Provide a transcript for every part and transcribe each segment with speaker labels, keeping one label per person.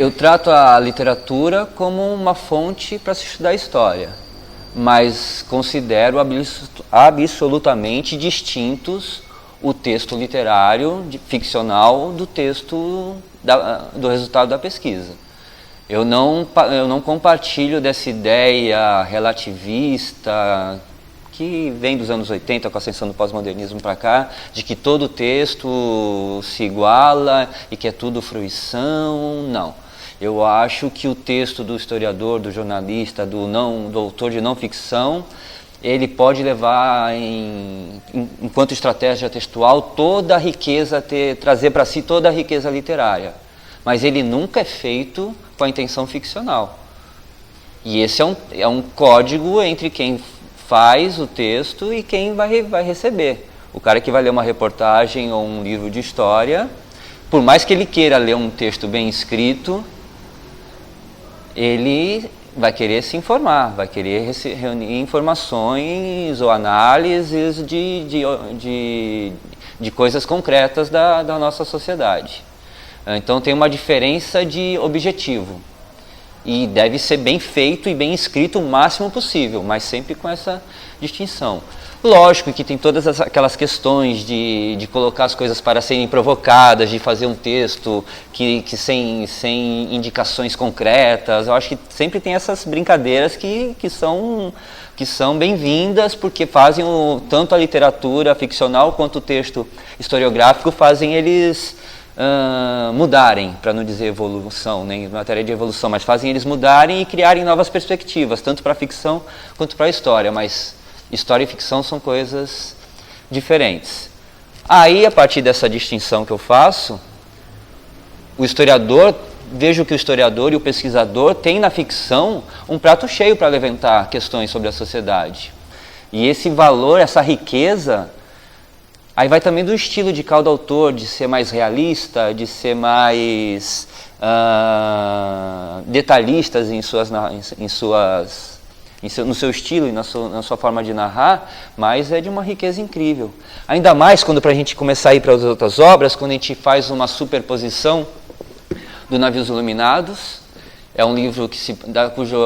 Speaker 1: Eu trato a literatura como uma fonte para se estudar história, mas considero absolutamente distintos o texto literário, ficcional, do texto do resultado da pesquisa. Eu não compartilho dessa ideia relativista que vem dos anos 80 com a ascensão do pós-modernismo para cá, de que todo texto se iguala e que é tudo fruição. Não. Eu acho que o texto do historiador, do jornalista, do autor de não ficção, ele pode levar, enquanto estratégia textual, toda a riqueza, trazer para si toda a riqueza literária. Mas ele nunca é feito com a intenção ficcional. E esse é um código entre quem faz o texto e quem vai receber. O cara que vai ler uma reportagem ou um livro de história, por mais que ele queira ler um texto bem escrito, ele vai querer se informar, vai querer reunir informações ou análises de coisas concretas da nossa sociedade. Então tem uma diferença de objetivo. E deve ser bem feito e bem escrito o máximo possível, mas sempre com essa distinção. Lógico que tem todas aquelas questões de colocar as coisas para serem provocadas, de fazer um texto que sem indicações concretas. Eu acho que sempre tem essas brincadeiras que são bem-vindas, porque fazem tanto a literatura ficcional quanto o texto historiográfico fazem eles mudarem, para não dizer evolução, nem matéria de evolução, mas fazem eles mudarem e criarem novas perspectivas, tanto para a ficção quanto para a história, mas história e ficção são coisas diferentes. Aí, a partir dessa distinção que eu faço, vejo que o historiador e o pesquisador têm na ficção um prato cheio para levantar questões sobre a sociedade. E esse valor, essa riqueza, aí vai também do estilo de cada autor, de ser mais realista, de ser mais detalhistas no seu estilo e na sua forma de narrar, mas é de uma riqueza incrível. Ainda mais quando, para a gente começar a ir para as outras obras, quando a gente faz uma superposição do Navios Iluminados, é um livro cuja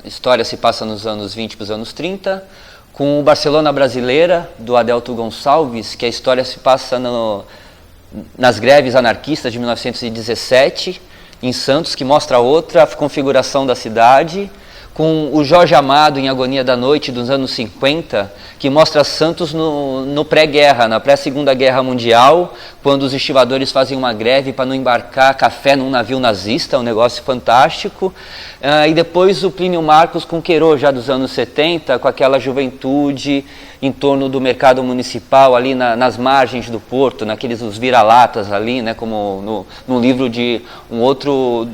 Speaker 1: história se passa nos anos 20 para os anos 30, com o Barcelona Brasileira, do Adélio Gonçalves, que a história se passa nas greves anarquistas de 1917, em Santos, que mostra outra configuração da cidade, com o Jorge Amado, em Agonia da Noite, dos anos 50, que mostra Santos no pré-guerra, na pré-Segunda Guerra Mundial, quando os estivadores fazem uma greve para não embarcar café num navio nazista, um negócio fantástico. E depois o Plínio Marcos com Queiroz, já dos anos 70, com aquela juventude em torno do mercado municipal, ali nas margens do porto, os vira-latas ali, né, como no livro de um outro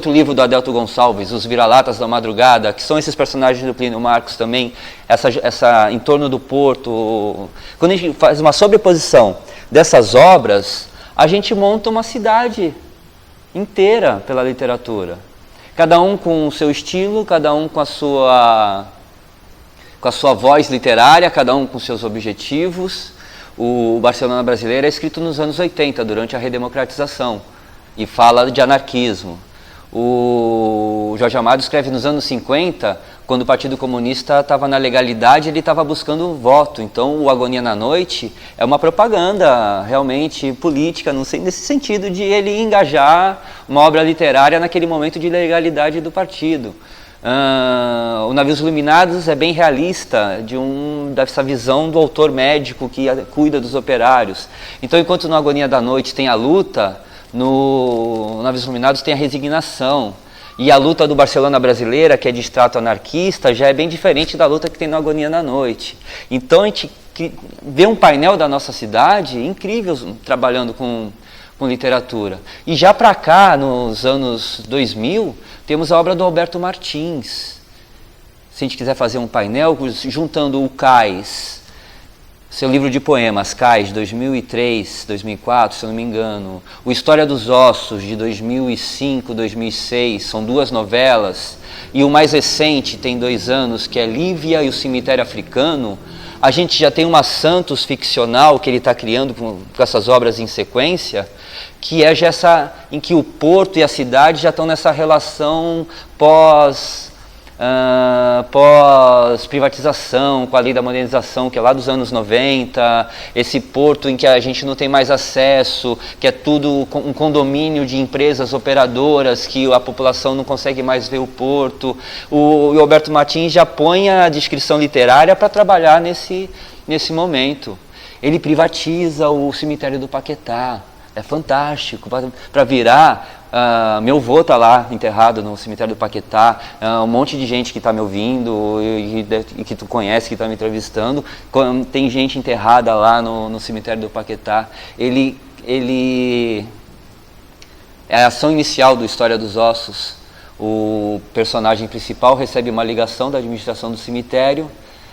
Speaker 1: livro do Adélio Gonçalves, Os Vira-Latas da Madrugada, que são esses personagens do Plínio Marcos também, essa em torno do porto. Quando a gente faz uma sobreposição dessas obras, a gente monta uma cidade inteira pela literatura. Cada um com o seu estilo, cada um com a sua voz literária, cada um com seus objetivos. O Barcelona Brasileiro é escrito nos anos 80, durante a redemocratização, e fala de anarquismo. O Jorge Amado escreve nos anos 50, quando o Partido Comunista estava na legalidade, ele estava buscando voto. Então, o Agonia na Noite é uma propaganda realmente política, nesse sentido de ele engajar uma obra literária naquele momento de legalidade do partido. O Navios Iluminados é bem realista, dessa visão do autor médico que cuida dos operários. Então, enquanto no Agonia da Noite tem a luta, no Navios Iluminados tem a resignação. E a luta do Barcelona Brasileira, que é de extrato anarquista, já é bem diferente da luta que tem no Agonia na Noite. Então a gente vê um painel da nossa cidade incrível trabalhando com literatura. E já para cá, nos anos 2000, temos a obra do Alberto Martins. Se a gente quiser fazer um painel, juntando o Cais, seu livro de poemas, Cais, de 2003, 2004, se eu não me engano. O História dos Ossos, de 2005, 2006, são 2 novelas. E o mais recente, tem 2 anos, que é Lívia e o Cemitério Africano. A gente já tem uma Santos ficcional que ele está criando com essas obras em sequência, que é já em que o porto e a cidade já estão nessa relação pós-privatização, com a lei da modernização, que é lá dos anos 90, esse porto em que a gente não tem mais acesso, que é tudo um condomínio de empresas operadoras, que a população não consegue mais ver o porto. O Alberto Martins já põe a descrição literária para trabalhar nesse momento. Ele privatiza o cemitério do Paquetá. É fantástico, para virar... meu avô está lá enterrado no cemitério do Paquetá, um monte de gente que está me ouvindo e que tu conhece, que está me entrevistando, tem gente enterrada lá no cemitério do Paquetá. Ele é a ação inicial do História dos Ossos. O personagem principal recebe uma ligação da administração do cemitério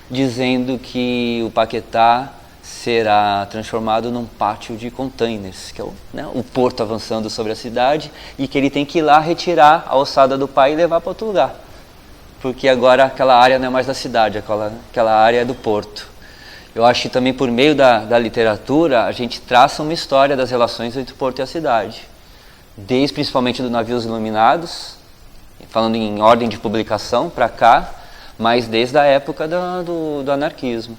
Speaker 1: dizendo que o Paquetá será transformado num pátio de containers, que é o porto avançando sobre a cidade, e que ele tem que ir lá retirar a ossada do pai e levar para outro lugar, porque agora aquela área não é mais da cidade, aquela área é do porto. Eu acho que também por meio da literatura a gente traça uma história das relações entre o porto e a cidade, desde principalmente do Navios Iluminados, falando em ordem de publicação para cá, mas desde a época do anarquismo.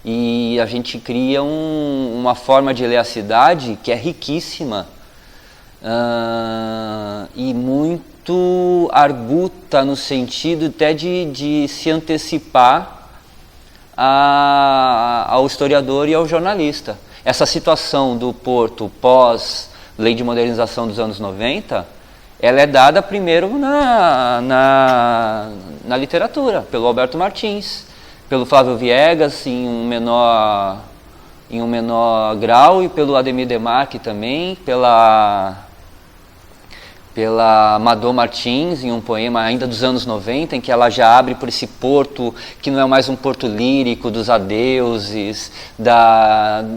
Speaker 1: E a gente cria uma forma de ler a cidade que é riquíssima e muito arguta no sentido até de se antecipar ao historiador e ao jornalista. Essa situação do porto pós-lei de modernização dos anos 90, ela é dada primeiro na literatura, pelo Alberto Martins, pelo Flávio Viegas em um menor grau, e pelo Ademir Demarque também, pela Madô Martins, em um poema ainda dos anos 90, em que ela já abre por esse porto, que não é mais um porto lírico dos adeuses,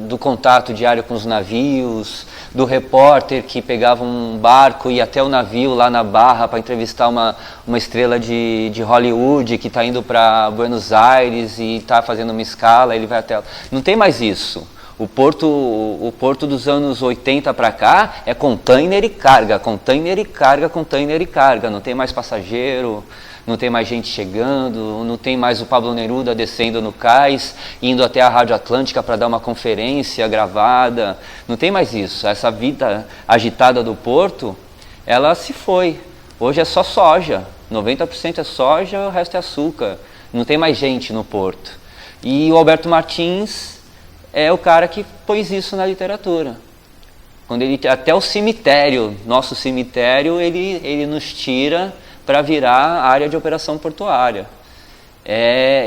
Speaker 1: do contato diário com os navios, do repórter que pegava um barco e ia até o navio lá na Barra para entrevistar uma estrela de Hollywood que está indo para Buenos Aires e está fazendo uma escala, ele vai até... Não tem mais isso. O porto dos anos 80 para cá é container e carga, container e carga, container e carga. Não tem mais passageiro, não tem mais gente chegando, não tem mais o Pablo Neruda descendo no cais, indo até a Rádio Atlântica para dar uma conferência gravada. Não tem mais isso. Essa vida agitada do porto, ela se foi. Hoje é só soja, 90% é soja, o resto é açúcar. Não tem mais gente no porto. E o Alberto Martins é o cara que pôs isso na literatura. Quando até o cemitério, nosso cemitério, ele nos tira para virar área de operação portuária.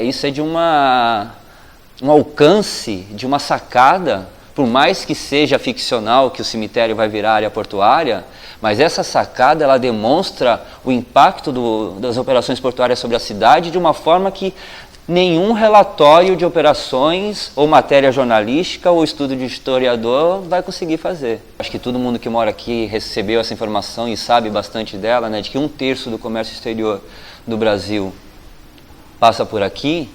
Speaker 1: Isso é de um alcance, de uma sacada, por mais que seja ficcional que o cemitério vai virar área portuária, mas essa sacada ela demonstra o impacto das operações portuárias sobre a cidade de uma forma que nenhum relatório de operações, ou matéria jornalística, ou estudo de historiador vai conseguir fazer. Acho que todo mundo que mora aqui recebeu essa informação e sabe bastante dela, né, de que 1/3 do comércio exterior do Brasil passa por aqui.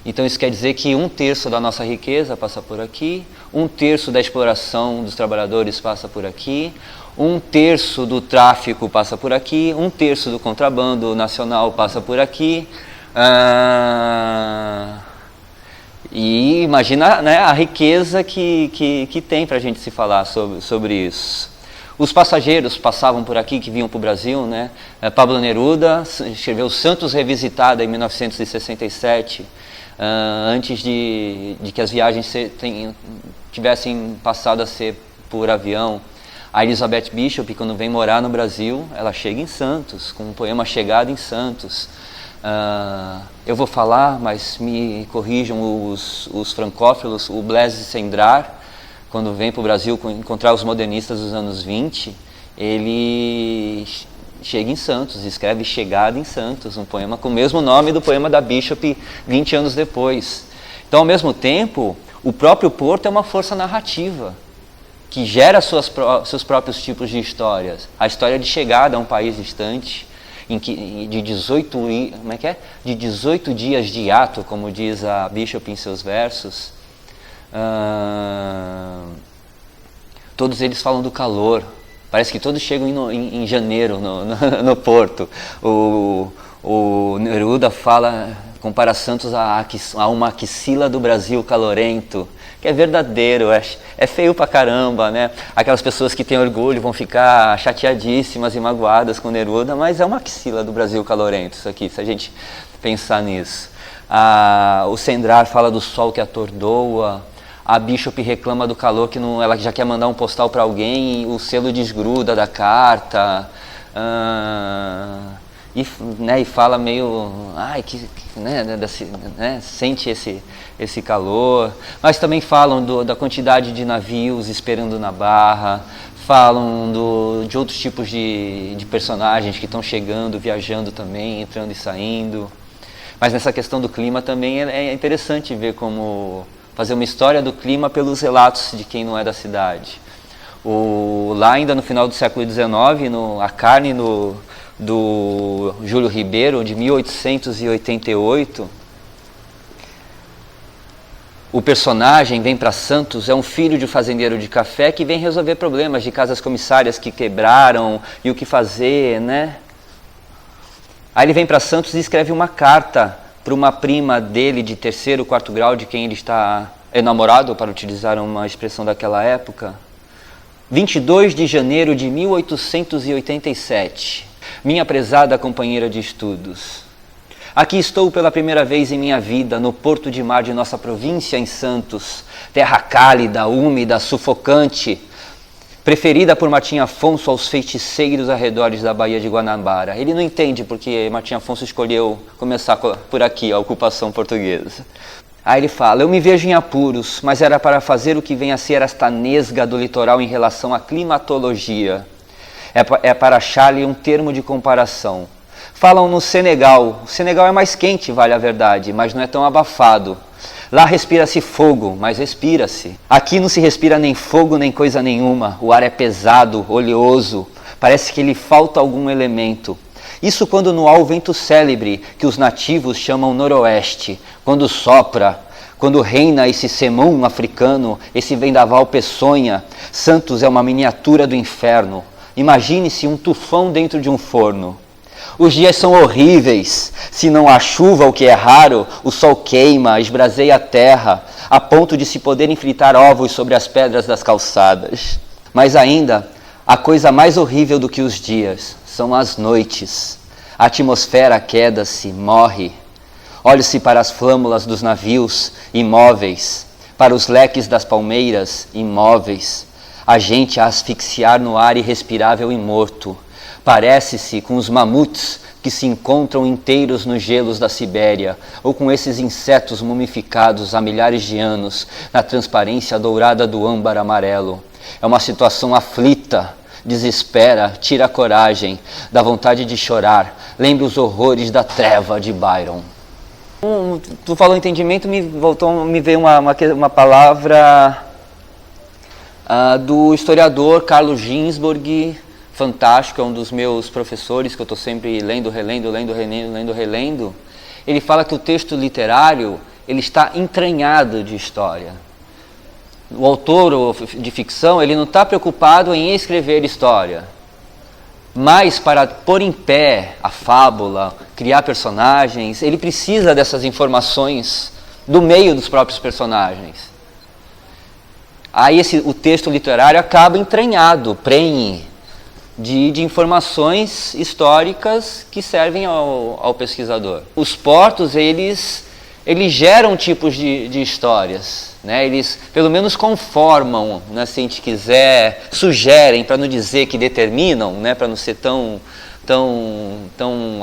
Speaker 1: Então isso quer dizer que 1/3 da nossa riqueza passa por aqui, 1/3 da exploração dos trabalhadores passa por aqui, 1/3 do tráfico passa por aqui, 1/3 do contrabando nacional passa por aqui. E imagina, né, a riqueza que tem para a gente se falar sobre isso. Os passageiros passavam por aqui, que vinham para o Brasil, né? Pablo Neruda escreveu Santos Revisitada em 1967, antes de que as viagens tivessem passado a ser por avião. A Elizabeth Bishop, quando vem morar no Brasil, ela chega em Santos, com um poema Chegada em Santos. Eu vou falar, mas me corrijam os francófilos, o Blaise Cendrars, quando vem para o Brasil encontrar os modernistas dos anos 20, ele chega em Santos, escreve Chegada em Santos, um poema com o mesmo nome do poema da Bishop 20 anos depois. Então, ao mesmo tempo, o próprio porto é uma força narrativa, que gera seus próprios tipos de histórias. A história de chegada a um país distante, de 18 dias de hiato, como diz a Bishop em seus versos, Todos eles falam do calor. Parece que todos chegam em janeiro no porto. O Neruda compara Santos a uma axila do Brasil calorento, que é verdadeiro, é feio pra caramba, né? Aquelas pessoas que têm orgulho vão ficar chateadíssimas e magoadas com Neruda, mas é uma axila do Brasil calorento isso aqui, se a gente pensar nisso. O Sendrar fala do sol que atordoa, a Bishop reclama do calor, que não, ela já quer mandar um postal para alguém e o selo desgruda da carta. E fala meio, sente esse calor. Mas também falam da quantidade de navios esperando na Barra, falam de outros tipos de personagens que estão chegando, viajando também, entrando e saindo. Mas nessa questão do clima também é interessante ver como fazer uma história do clima pelos relatos de quem não é da cidade. Lá ainda no final do século XIX, a carne do Júlio Ribeiro, de 1888, o personagem vem para Santos, é um filho de um fazendeiro de café que vem resolver problemas de casas comissárias que quebraram e o que fazer, né? Aí ele vem para Santos e escreve uma carta para uma prima dele de 3º, 4º grau, de quem ele está enamorado, para utilizar uma expressão daquela época. 22 de janeiro de 1887. Minha prezada companheira de estudos. Aqui estou pela primeira vez em minha vida, no porto de mar de nossa província, em Santos, terra cálida, úmida, sufocante, preferida por Martim Afonso aos feiticeiros arredores da Baía de Guanabara. Ele não entende porque Martim Afonso escolheu começar por aqui, a ocupação portuguesa. Aí ele fala, eu me vejo em apuros, mas era para fazer o que vem a ser esta nesga do litoral em relação à climatologia. É para achar-lhe um termo de comparação. Falam no Senegal. O Senegal é mais quente, vale a verdade, mas não é tão abafado. Lá respira-se fogo, mas respira-se. Aqui não se respira nem fogo, nem coisa nenhuma. O ar é pesado, oleoso. Parece que lhe falta algum elemento. Isso quando não há o vento célebre, que os nativos chamam noroeste. Quando sopra, quando reina esse semum africano, esse vendaval peçonha, Santos é uma miniatura do inferno. Imagine-se um tufão dentro de um forno. Os dias são horríveis. Se não há chuva, o que é raro, o sol queima, esbraseia a terra, a ponto de se poderem fritar ovos sobre as pedras das calçadas. Mas ainda, a coisa mais horrível do que os dias são as noites. A atmosfera queda-se, morre. Olhe-se para as flâmulas dos navios, imóveis, para os leques das palmeiras, imóveis. A gente a asfixiar no ar irrespirável e morto. Parece-se com os mamutes que se encontram inteiros nos gelos da Sibéria, ou com esses insetos mumificados há milhares de anos, na transparência dourada do âmbar amarelo. É uma situação aflita, desespera, tira a coragem, dá vontade de chorar, lembra os horrores da treva de Byron. Tu falou entendimento, me veio uma palavra do historiador Carlos Ginzburg, fantástico, é um dos meus professores que eu estou sempre lendo, relendo. Ele fala que o texto literário ele está entranhado de história. O autor de ficção ele não está preocupado em escrever história, mas para pôr em pé a fábula, criar personagens, ele precisa dessas informações do meio dos próprios personagens. Aí o texto literário acaba entranhado, prenhe, de informações históricas que servem ao pesquisador. Os portos, eles geram tipos de histórias, né? Eles pelo menos conformam, né? Se a gente quiser, sugerem, para não dizer que determinam, né? Para não ser tão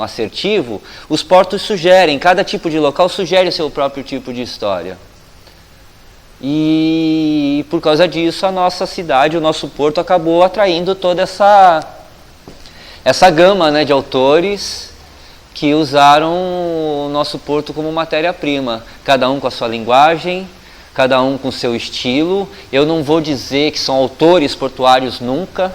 Speaker 1: assertivo, os portos sugerem, cada tipo de local sugere o seu próprio tipo de história. E por causa disso a nossa cidade, o nosso porto acabou atraindo toda essa gama, né, de autores que usaram o nosso porto como matéria-prima, cada um com a sua linguagem, cada um com o seu estilo. Eu não vou dizer que são autores portuários nunca,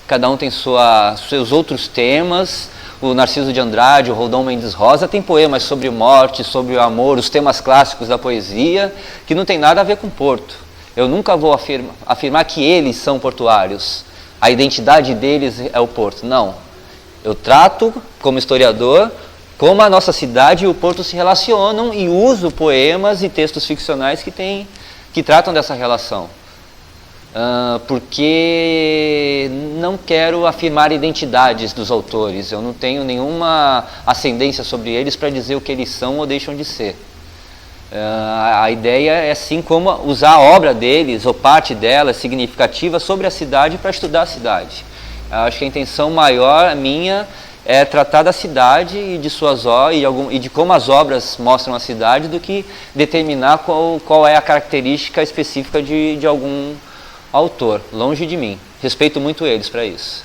Speaker 1: cada um tem seus outros temas. O Narciso de Andrade, o Roldão Mendes Rosa tem poemas sobre morte, sobre o amor, os temas clássicos da poesia, que não tem nada a ver com Porto. Eu nunca vou afirmar que eles são portuários, a identidade deles é o porto. Não. Eu trato, como historiador, como a nossa cidade e o porto se relacionam e uso poemas e textos ficcionais que tratam dessa relação. Porque não quero afirmar identidades dos autores, eu não tenho nenhuma ascendência sobre eles para dizer o que eles são ou deixam de ser. A ideia é sim como usar a obra deles, ou parte dela, significativa, sobre a cidade para estudar a cidade. Eu acho que a intenção maior minha é tratar da cidade e de suas e de como as obras mostram a cidade, do que determinar qual é a característica específica de algum autor, longe de mim. Respeito muito eles para isso.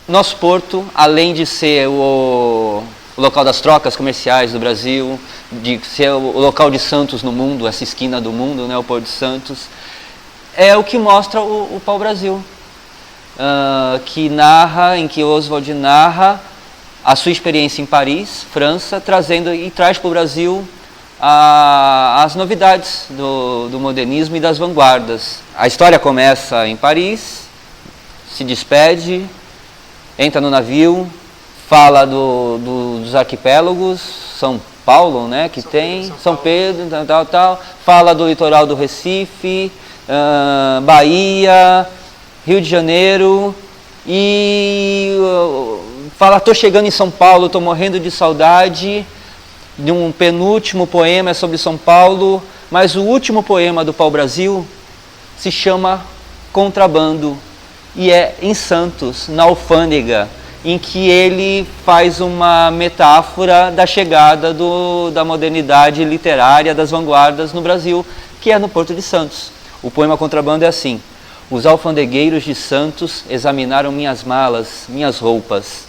Speaker 1: Nosso porto, além de ser o local das trocas comerciais do Brasil, de ser o local de Santos no mundo, essa esquina do mundo, né, o Porto de Santos, é o que mostra o pau-brasil, em que Oswald narra a sua experiência em Paris, França, traz para o Brasil as novidades do modernismo e das vanguardas. A história começa em Paris, se despede, entra no navio, fala dos arquipélagos, São Paulo, né, que tem, São Pedro, tal, fala do litoral do Recife, Bahia, Rio de Janeiro, e fala, estou chegando em São Paulo, estou morrendo de saudade. De um penúltimo poema é sobre São Paulo, mas o último poema do Pau-Brasil se chama Contrabando, e é em Santos, na alfândega, em que ele faz uma metáfora da chegada da modernidade literária, das vanguardas no Brasil, que é no Porto de Santos. O poema Contrabando é assim: os alfandegueiros de Santos examinaram minhas malas, minhas roupas,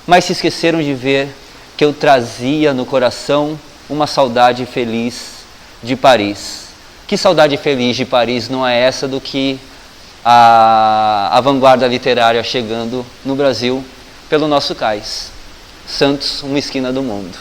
Speaker 1: mas se esqueceram de ver que eu trazia no coração uma saudade feliz de Paris. Que saudade feliz de Paris não é essa do que a vanguarda literária chegando no Brasil pelo nosso cais? Santos, uma esquina do mundo.